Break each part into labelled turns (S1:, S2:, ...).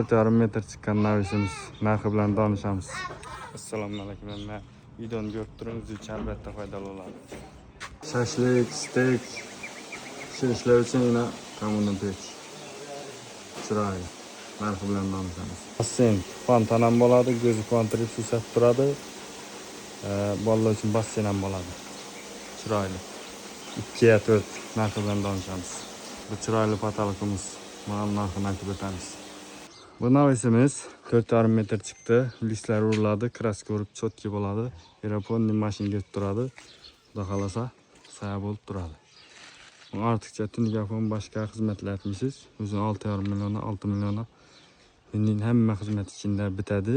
S1: 4,5 metr chiqqan navisimiz narxi bilan donishamiz. Assalomu alaykum. Men videoni ko'rib turibsiz, uchun albatta foydali bo'ladi. Shashlik, steak pishirishlar uchun yana kommunal pech. Chiroyli. Narxi bilan donishamiz. Basseyn, fontan ham bo'ladi, ko'zni quvontirib susab turadi. Bolalar uchun basseyn ham bo'ladi. Chiroyli. 2-4 narxi bilan donishamiz. Bu chiroyli patologimiz. Mana narxini aytib o'tamiz. Bu navisimiz 4,5 metr chiqdi. Listlar uriladi, kraska urib chotki bo'ladi. Aeroponni mashinaga turadi. Xudo xolasa saya bo'lib turadi. Bu ortiqcha tunigafon boshqa xizmatlar etmisiz. O'zi 6,5 million, 6 million. Endi hamma xizmat ichida bitadi.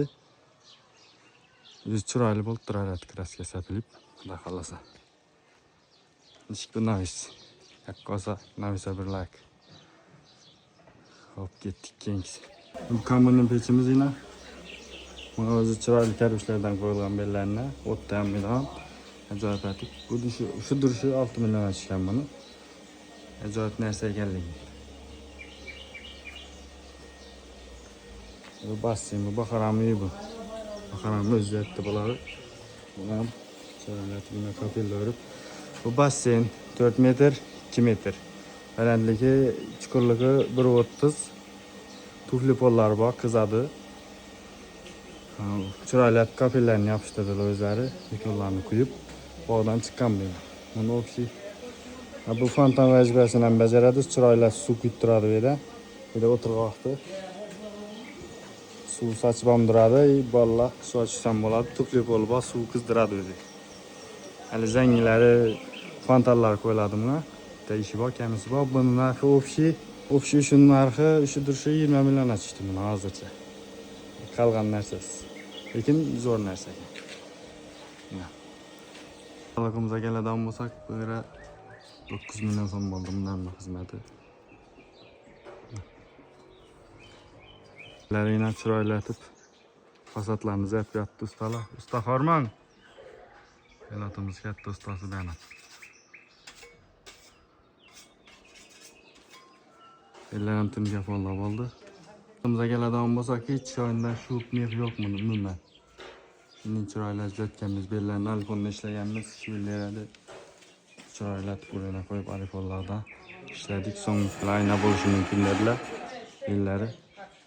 S1: O'zi chiroyli bo'lib turadi, kraska sapilib. Xudo xolasa. Nishik bu navis. Yakkosa navisa bir like. Hop ketdik keyingisi. Bu kommunal pechimiz yine. Buna o'zi chiroyli karvishlardan qo'yilgan bellarni, o'tda ham ham ajoyib atik. Bu shu durishi 6 million tushgan buni. Ajoyib narsa ekanligi. Bu basseyn, bu Baharamli bu. Baharamli o'ziyatda bo'ladi. Bu ham chiroyli kapellar urib. Bu basseyn 4 metr, 2 metr. Balandligi, chuqurligi 1,30. Tufli pollari bor, qizadi. Chiroyli kapellarni yopishtirdilar o'zlari, betonlarni quyib, bog'dan chiqqan bu. Buni o'xshi. Bu fontan vazifasini ham bajaradi, chiroyli suv quyib turadi bu yerda. Bu yerda o'tirg'oqda. Suv sochib ham turadi, bolalar suv ochsam bo'ladi, tufli pol bor, suv qizdiradi o'zi. Hali zangilari, fontanlar qo'yiladi buna. Bitta ishi bor, kamisi bor. Buning narxi o'xshi shunun narxi, o'sha durishi 20 million chiqdi buni hozircha. Qolgan narsasi. Lekin zo'r narsa ekan. Palagimizga keladigan bo'lsak, bu yerda 9 million so'm bo'ldi bundan xizmati. Larina chiroylatib fasadlarni zap yotdi ustalar. Usta Xormon. Elatimiz katta ustasi bana. Ellerim tuniga follab oldi. Bizga keladigan bo'lsak, hech joyda shup mix yo'qmi umuman. Shunning chiroylashib yotganmiz, bellarni alfonda ishlaganmiz, shivlarni chiroylatib buraya qo'yib alfonlardan ishladik. So'ng layna bo'lishi mumkin dedilar. Bellari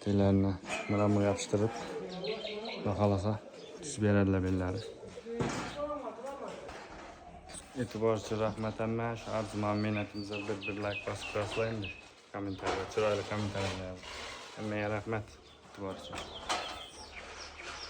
S1: telarni bilan yopishtirib, xudo xolasa tuzib beradilar bellari. E'tibor uchun rahmat amma. Shu arzimas menatimizga bir like bosib qo'yasizlar. Kommentariya, chiroyli kommentariyalar. Hammaga rahmat. E'tibor uchun.